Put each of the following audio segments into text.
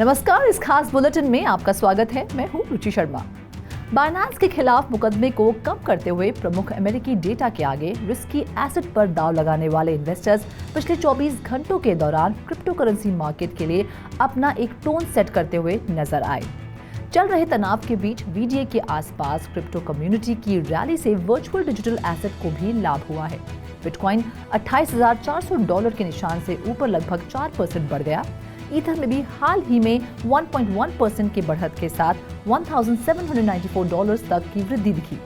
नमस्कार, इस खास बुलेटिन में आपका स्वागत है। मैं हूं रुचि शर्मा। बाइनेंस के खिलाफ मुकदमे को कम करते हुए प्रमुख अमेरिकी डेटा के आगे रिस्की एसेट पर दांव लगाने वाले इन्वेस्टर्स पिछले 24 घंटों के दौरान क्रिप्टो करेंसी मार्केट के लिए अपना एक टोन सेट करते हुए नजर आए। चल रहे तनाव के बीच वीडीए के आसपास क्रिप्टो कम्युनिटी की रैली से वर्चुअल डिजिटल एसेट को भी लाभ हुआ है। बिटकॉइन $28,400 के निशान से ऊपर लगभग 4% बढ़ गया। ईथर में भी हाल ही में 1.1% की बढ़त के साथ $1,794 तक की वृद्धि दिखी।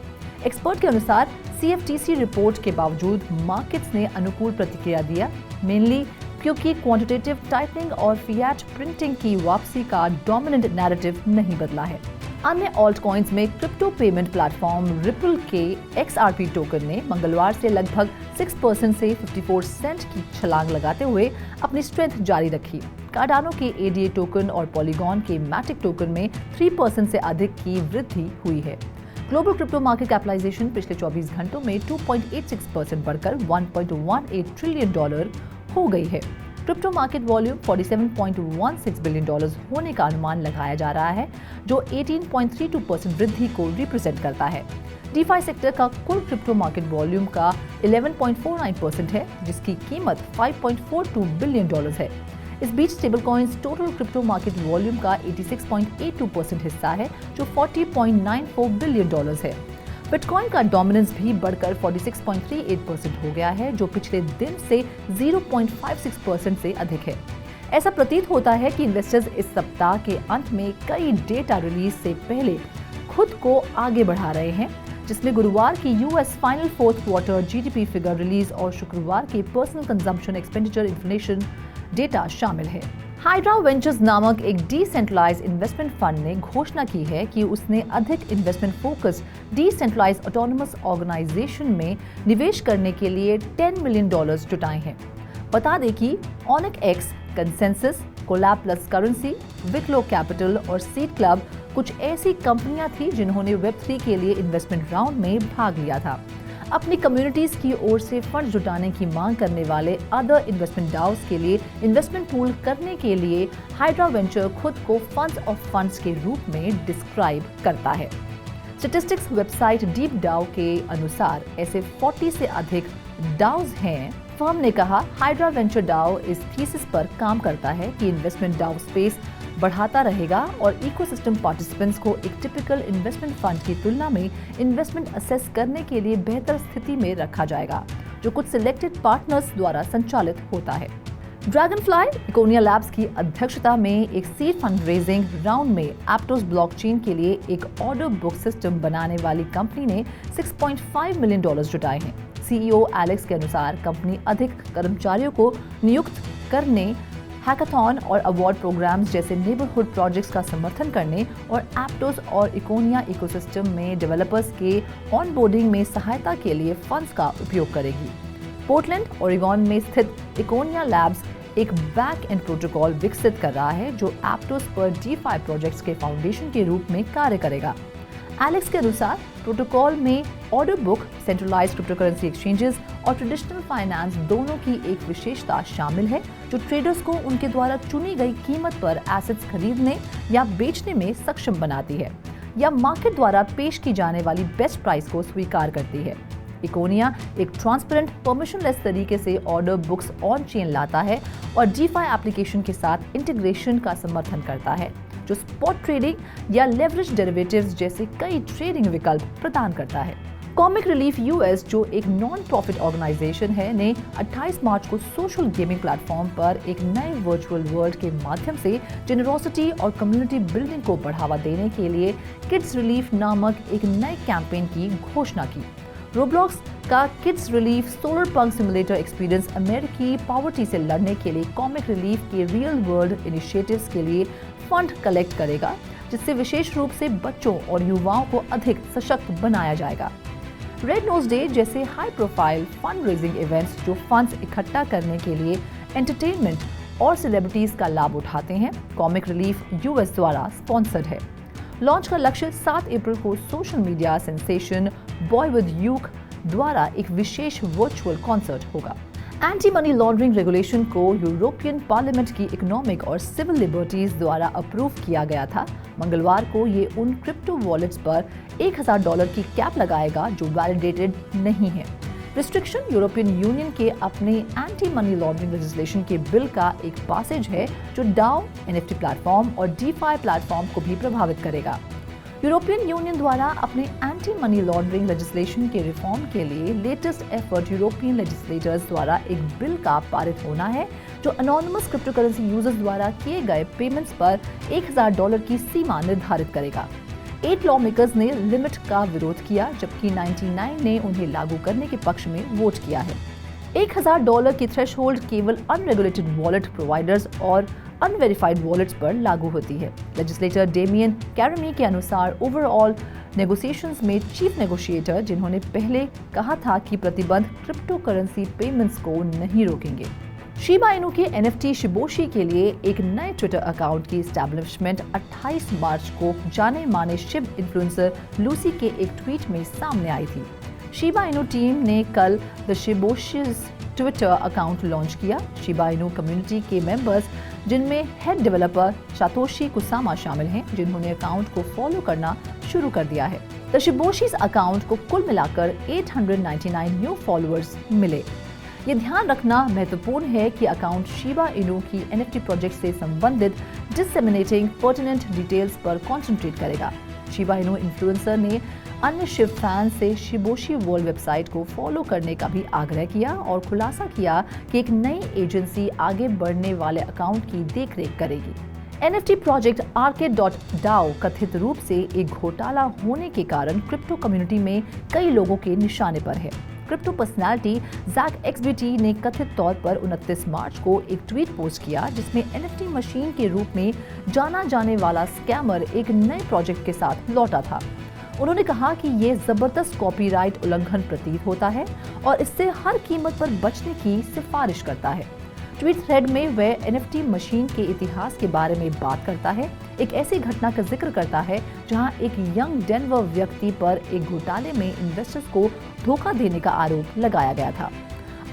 एक्सपर्ट के अनुसार CFTC रिपोर्ट के बावजूद मार्केट्स ने अनुकूल प्रतिक्रिया दिया, मेनली क्योंकि क्वांटिटेटिव टाइटनिंग और फिएट प्रिंटिंग की वापसी का डोमिनेंट नैरेटिव नहीं बदला है। अन्य ऑल्ट कॉइन्स में क्रिप्टो पेमेंट प्लेटफॉर्म रिपल के XRP टोकन ने मंगलवार से लगभग 6% से 54 सेंट की छलांग लगाते हुए अपनी स्ट्रेंथ जारी रखी। कार्डानो के ADA टोकन और पॉलीगॉन के मैटिक टोकन में 3% से अधिक की वृद्धि हुई है। ग्लोबल क्रिप्टो मार्केट कैपिटलाइजेशन पिछले 24 घंटों में 2.86% बढ़कर $1.18 ट्रिलियन हो गई है। क्रिप्टो मार्केट वॉल्यूम $47.16 बिलियन होने का अनुमान लगाया जा रहा है, जो 18.32% वृद्धि को रिप्रेजेंट करता है। डीफाई सेक्टर का कुल क्रिप्टो मार्केट वॉल्यूम का 11.49% है, जिसकी कीमत $5.42 बिलियन है। इस बीच stable coins total crypto market volume का 86.82% हिस्सा है, जो $40.94 बिलियन है। बिटकॉइन का डोमिनेंस भी बढ़कर 46.38% हो गया है, जो पिछले दिन से 0.56% से अधिक है। ऐसा प्रतीत होता है कि इन्वेस्टर्स इस सप्ताह के अंत में कई डेटा रिलीज से पहले खुद को आगे बढ़ा रहे हैं, जिसमें गुरुवार की US final fourth quarter GDP figure release और शुक्रवार के personal consumption expenditure inflation data शामिल है। हाइड्रा वेंचर्स नामक एक डिसेंट्रलाइज्ड इन्वेस्टमेंट फंड ने घोषणा की है कि उसने अधिक investment focused decentralised autonomous organisation में निवेश करने के लिए $10 मिलियन जुटाए हैं। बता दें कि ONYX, consensus, collab plus currency, Wicklow capital और सीड क्लब कुछ ऐसी कंपनियां थी जिन्होंने Web3 के लिए इन्वेस्टमेंट राउंड में भाग लिया था। अपनी कम्युनिटीज की ओर से फंड जुटाने की मांग करने वाले अदर इन्वेस्टमेंट डाउस के लिए इन्वेस्टमेंट पूल करने के लिए हाइड्रा वेंचर खुद को फंड्स ऑफ फंड्स के रूप में डिस्क्राइब करता है। स्टैटिस्टिक्स वेबसाइट डीप डाउ के अनुसार ऐसे 40 से अधिक डाउस हैं। फर्म ने कहा, हाइड्रा वेंचर डाउ इस थीसिस पर काम करता है कि इन्वेस्टमेंट डाउ स्पेस बढ़ाता रहेगा और इकोसिस्टम पार्टिसिपेंट्स को एक टिपिकल इन्वेस्टमेंट फंड की तुलना में इन्वेस्टमेंट असेस करने के लिए बेहतर स्थिति में रखा जाएगा, जो कुछ सिलेक्टेड पार्टनर्स द्वारा संचालित होता है। ड्रैगनफ्लाई इकोनिया लैब्स की अध्यक्षता में एक सीड फंड रेजिंग राउंड में एप्टोस ब्लॉकचेन के लिए एक ऑर्डर बुक सिस्टम बनाने वाली कंपनी ने $6.5 मिलियन जुटाए हैं। CEO एलेक्स के अनुसार कंपनी अधिक कर्मचारियों को नियुक्त करने, हैकाथॉन और अवार्ड प्रोग्राम्स जैसे नेबरहुड प्रोजेक्ट्स का समर्थन करने और एप्टोस और इकोनिया इकोसिस्टम में डेवलपर्स के ऑनबोर्डिंग में सहायता के लिए फंड्स का उपयोग करेगी। पोर्टलैंड, ओरेगन में स्थित इकोनिया लैब्स एक बैक एंड प्रोटोकॉल विकसित कर रहा है, जो एप्टोस पर DeFi प्रोजेक्ट्स के फाउंडेशन के रूप में कार्य करेगा। एलेक्स के अनुसार प्रोटोकॉल में order book, centralised cryptocurrency exchanges और ट्रेडिशनल फाइनेंस दोनों की एक विशेषता शामिल है, जो ट्रेडर्स को उनके द्वारा चुनी गई कीमत पर एसेट्स खरीदने या बेचने में सक्षम बनाती है या मार्केट द्वारा पेश की जाने वाली बेस्ट प्राइस को स्वीकार करती है। इकोनिया एक ट्रांसपेरेंट, परमिशनलेस तरीके से ऑर्डर बुक्स ऑन चेन लाता है और DeFi एप्लीकेशन के साथ इंटीग्रेशन का समर्थन करता है, जो स्पॉट ट्रेडिंग या लेवरेज डेरिवेटिव्स जैसे कई ट्रेडिंग विकल्प प्रदान करता है। कॉमिक रिलीफ US, जो एक नॉन प्रॉफिट ऑर्गेनाइजेशन है, ने 28 मार्च को सोशल गेमिंग प्लेटफॉर्म पर एक नए वर्चुअल वर्ल्ड के माध्यम से जेनरोसिटी और कम्युनिटी बिल्डिंग को बढ़ावा देने के लिए किड्स रिलीफ नामक एक नए कैंपेन की घोषणा की। रोब्लॉक्स का किड्स रिलीफ सोलर पंक सिमुलेटर एक्सपीरियंस अमेरिकी पॉवर्टी से लड़ने के लिए कॉमिक रिलीफ के रियल वर्ल्ड इनिशिएटिव्स के लिए फंड कलेक्ट करेगा, जिससे विशेष रूप से बच्चों और युवाओं को अधिक सशक्त बनाया जाएगा। रेड नोज डे जैसे high profile fund raising events जो फंड्स इकट्ठा करने के लिए एंटरटेनमेंट और सेलिब्रिटीज का लाभ उठाते हैं, कॉमिक रिलीफ US द्वारा स्पॉन्सर्ड है। लॉन्च का लक्ष्य 7 अप्रैल को social media sensation boy with uke द्वारा एक विशेष वर्चुअल कॉन्सर्ट होगा। एंटी मनी लॉन्ड्रिंग रेगुलेशन को यूरोपियन पार्लियामेंट की इकोनॉमिक और सिविल लिबर्टीज द्वारा अप्रूव किया गया था। मंगलवार को ये उन क्रिप्टो वॉलेट्स पर $1000 की कैप लगाएगा जो वैलिडेटेड नहीं है। रिस्ट्रिक्शन यूरोपियन यूनियन के अपने एंटी मनी लॉन्ड्रिंग लेजिस्लेशन के बिल का एक पैसेज है जो डाओ, एनएफटी प्लेटफॉर्म और डीफाई प्लेटफॉर्म को भी प्रभावित करेगा। यूरोपियन यूनियन द्वारा अपने एंटी मनी लॉन्ड्रिंग लेजिस्लेशन के रिफॉर्म के लिए लेटेस्ट एफर्ट यूरोपियन लेजिस्लेटर्स द्वारा एक बिल का पारित होना है जो अनोनिमस क्रिप्टो करेंसी यूजर्स द्वारा किए गए पेमेंट्स पर $1000 की सीमा निर्धारित करेगा। 8 लॉ मेकर्स ने लिमिट का विरोध किया जबकि 99 ने उन्हें लागू करने के पक्ष में वोट किया है। $1000 की थ्रेशहोल्ड केवल अनरेगुलेटेड वॉलेट प्रोवाइडर्स और अनवेरिफाइड वॉलेट्स पर लागू होती है। लेजिस्लेटर डेमियन कैरमी के अनुसार ओवरऑल नेगोशिएशंस में चीफ नेगोशिएटर जिन्होंने पहले कहा था कि प्रतिबंध क्रिप्टो करेंसी पेमेंट्स को नहीं रोकेंगे। शिबा इनू के एनएफटी शिबोशी के लिए एक नए ट्विटर अकाउंट की एस्टैब्लिशमेंट 28 मार्च को जाने माने शिव इन्फ्लुएंसर लूसी के एक ट्वीट में सामने आई थी। शिबा इनू टीम ने कल द शिबोशीज ट्विटर अकाउंट लॉन्च किया। शिबा इनू कम्युनिटी के मेंबर्स जिनमें हेड डेवलपर सातोशी कुसामा शामिल हैं जिन्होंने अकाउंट को फॉलो करना शुरू कर दिया है। द शिबोशीज अकाउंट को कुल मिलाकर 899 न्यू फॉलोअर्स मिले। ये ध्यान रखना महत्वपूर्ण है कि अकाउंट शिबा इनू की एनएफटी प्रोजेक्ट से संबंधित डिसेमिनेटिंग पर्टिनेंट डिटेल्स पर कंसंट्रेट करेगा। शिबा इनू इन्फ्लुएंसर ने अन्य शिव फैन से शिबोशी वर्ल्ड वेबसाइट को फॉलो करने का भी आग्रह किया और खुलासा किया कि एक नई एजेंसी आगे बढ़ने वाले अकाउंट की देखरेख करेगी। एनएफटी प्रोजेक्ट Arcade.dao कथित रूप से एक घोटाला होने के कारण क्रिप्टो कम्युनिटी में कई लोगों के निशाने पर है। क्रिप्टो पर्सनालिटी जैक एक्सबीटी ने कथित तौर पर 29 मार्च को एक ट्वीट पोस्ट किया जिसमें एनएफटी मशीन के रूप में जाना जाने वाला स्कैमर एक नए प्रोजेक्ट के साथ लौटा था। उन्होंने कहा कि ये जबरदस्त कॉपीराइट उल्लंघन प्रतीत होता है और इससे हर कीमत पर बचने की सिफारिश करता है। ट्वीट थ्रेड में वह एनएफटी मशीन के इतिहास के बारे में बात करता है, एक ऐसी घटना का जिक्र करता है जहां एक यंग डेनवर व्यक्ति पर एक घोटाले में इन्वेस्टर्स को धोखा देने का आरोप लगाया गया था।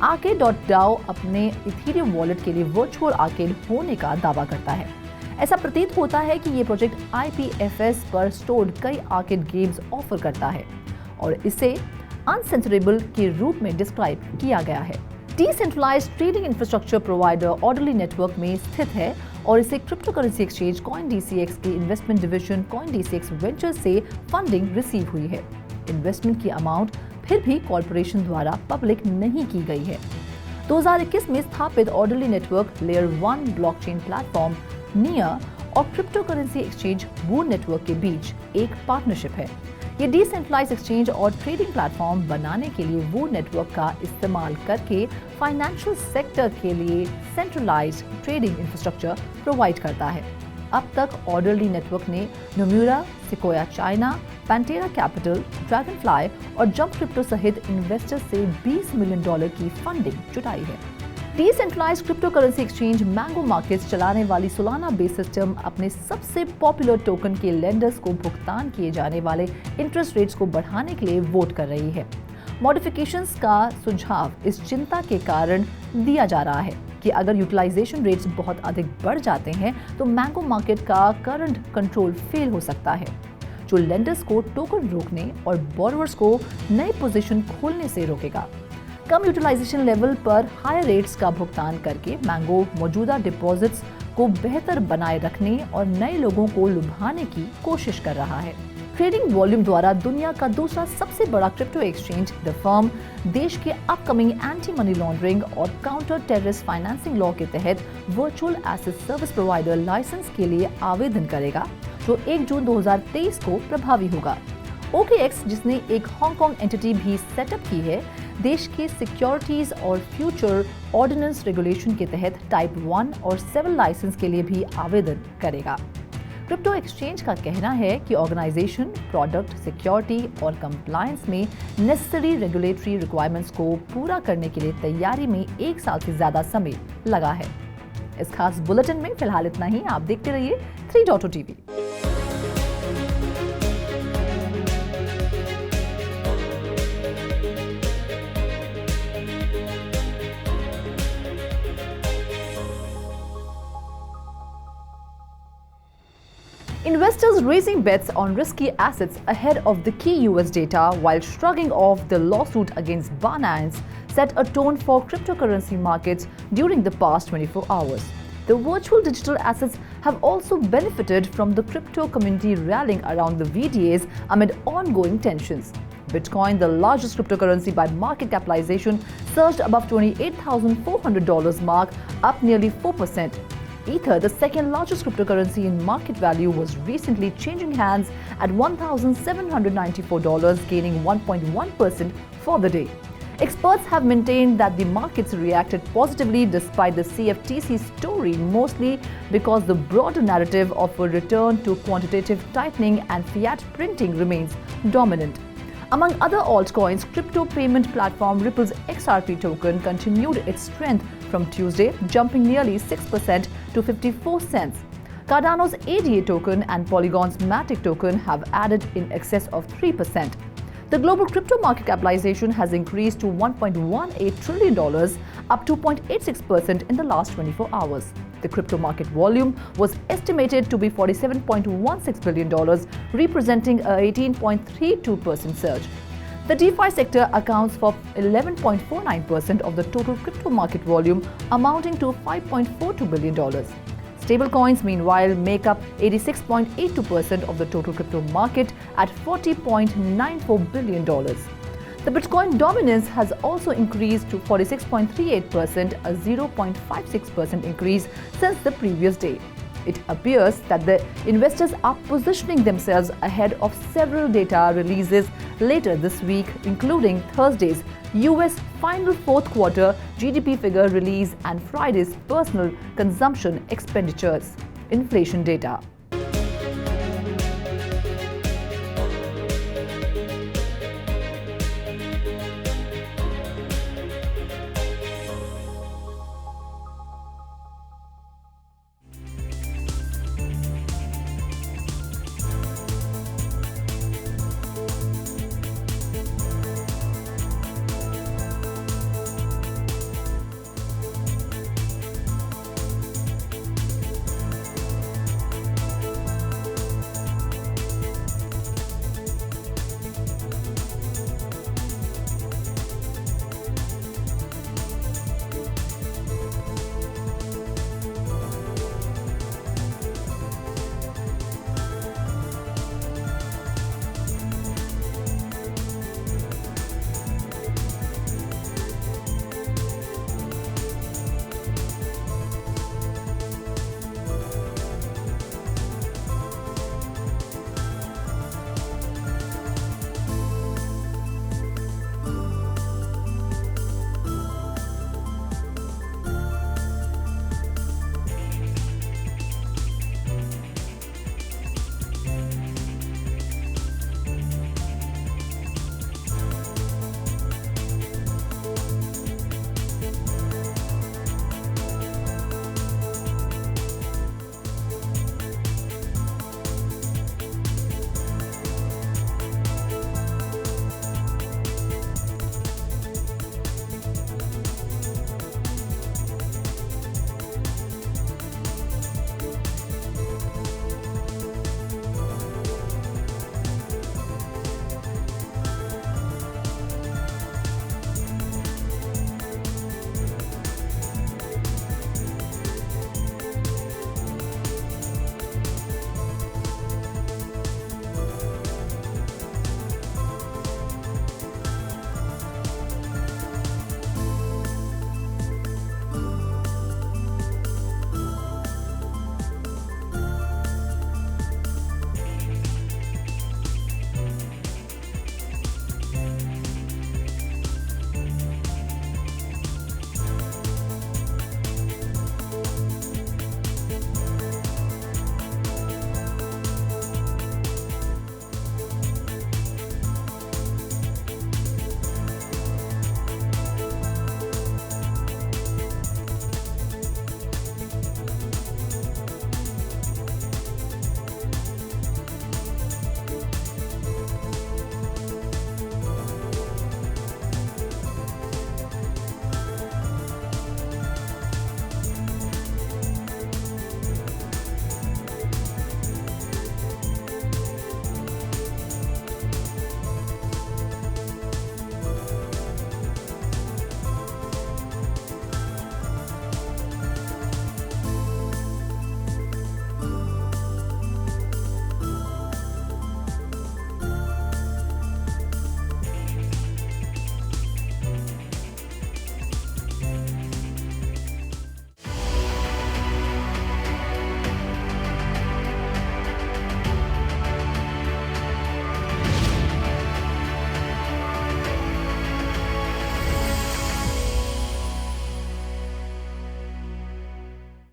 Arcade.dao अपने इथेरियम वॉलेट के लिए वर्चुअल आर्केड होने का दावा करता है। ऐसा प्रतीत होता है कि ये प्रोजेक्ट IPFS पर स्टोर्ड कई आर्केड गेम्स ऑफर करता है और इसे अनसेंसरेबल के रूप में डिस्क्राइब किया गया है। Decentralised trading infrastructure provider Orderly network में स्थित है और इसे क्रिप्टो करेंसी एक्सचेंज CoinDCX के इन्वेस्टमेंट डिवीजन CoinDCX वेंचर्स से फंडिंग रिसीव हुई है। इन्वेस्टमेंट की अमाउंट फिर भी कॉर्पोरेशन द्वारा पब्लिक नहीं की गई है। 2021 में स्थापित Orderly network layer 1 blockchain platform निया और crypto currency exchange Woo network के बीच एक पार्टनरशिप है। ये डिसेंट्रलाइज्ड एक्सचेंज और ट्रेडिंग प्लेटफॉर्म बनाने के लिए वूड नेटवर्क का इस्तेमाल करके फाइनेंशियल सेक्टर के लिए सेंट्रलाइज्ड ट्रेडिंग इंफ्रास्ट्रक्चर प्रोवाइड करता है। अब तक ऑर्डरली नेटवर्क ने Nomura, Sequoia China, Pantera Capital, Dragonfly और जंप क्रिप्टो सहित इन्वेस्टर्स से $20 मिलियन की फंडिंग जुटाई है। Decentralised crypto currency exchange Mango Markets चलाने वाली सोलाना बेस सिस्टम अपने सबसे पॉपुलर टोकन के लेंडर्स को भुगतान किए जाने वाले इंटरेस्ट रेट्स को बढ़ाने के लिए वोट कर रही है। मॉडिफिकेशंस का सुझाव इस चिंता के कारण दिया जा रहा है कि अगर यूटिलाइजेशन रेट्स बहुत अधिक बढ़ जाते हैं तो मैंगो मार्केट का करंट कंट्रोल फेल हो सकता है, जो लेंडर्स को टोकन रोकने और बोरोवर्स को नए पोजीशन खोलने से रोकेगा। कम यूटिलाइजेशन लेवल पर हायर रेट्स का भुगतान करके मैंगो मौजूदा डिपॉजिट्स को बेहतर बनाए रखने और नए लोगों को लुभाने की कोशिश कर रहा है। ट्रेडिंग वॉल्यूम द्वारा दुनिया का दूसरा सबसे बड़ा क्रिप्टो एक्सचेंज द फर्म देश के अपकमिंग एंटी मनी लॉन्ड्रिंग और काउंटर टेररिस्ट फाइनेंसिंग लॉ के तहत virtual asset service provider licence के लिए आवेदन करेगा, जो 1 जून 2023 को प्रभावी होगा। OKX, जिसने एक हांगकांग एंटिटी भी सेटअप की है, देश के सिक्योरिटीज और फ्यूचर ऑर्डिनेंस रेगुलेशन के तहत टाइप 1 और 7 लाइसेंस के लिए भी आवेदन करेगा। क्रिप्टो एक्सचेंज का कहना है कि ऑर्गेनाइजेशन प्रोडक्ट सिक्योरिटी और कंप्लायंस में नेसेसरी रेगुलेटरी रिक्वायरमेंट्स को पूरा करने के लिए तैयारी में 1 साल से ज्यादा समय लगा है। इस खास बुलेटिन में फिलहाल इतना ही। आप देखते रहिए 3.0 TV। Investors raising bets on risky assets ahead of the key US data while shrugging off the lawsuit against Binance set a tone for cryptocurrency markets during the past 24 hours. The virtual digital assets have also benefited from the crypto community rallying around the VDAs amid ongoing tensions. Bitcoin, the largest cryptocurrency by market capitalization, surged above $28,400 mark, up nearly 4%. Ether, the second largest cryptocurrency in market value, was recently changing hands at $1,794, gaining 1.1% for the day. Experts have maintained that the markets reacted positively despite the CFTC story, mostly because the broader narrative of a return to quantitative tightening and fiat printing remains dominant. Among other altcoins, crypto payment platform Ripple's XRP token continued its strength from Tuesday, jumping nearly 6% to 54 cents. Cardano's ADA token and Polygon's Matic token have added in excess of 3%. The global crypto market capitalization has increased to $1.18 trillion, up 2.86% in the last 24 hours. The crypto market volume was estimated to be $47.16 billion, representing a 18.32% surge. The DeFi sector accounts for 11.49% of the total crypto market volume, amounting to $5.42 billion. Stablecoins, meanwhile, make up 86.82% of the total crypto market at $40.94 billion. The Bitcoin dominance has also increased to 46.38%, a 0.56% increase since the previous day. It appears that the investors are positioning themselves ahead of several data releases later this week, including Thursday's US final fourth quarter GDP figure release and Friday's personal consumption expenditures inflation data.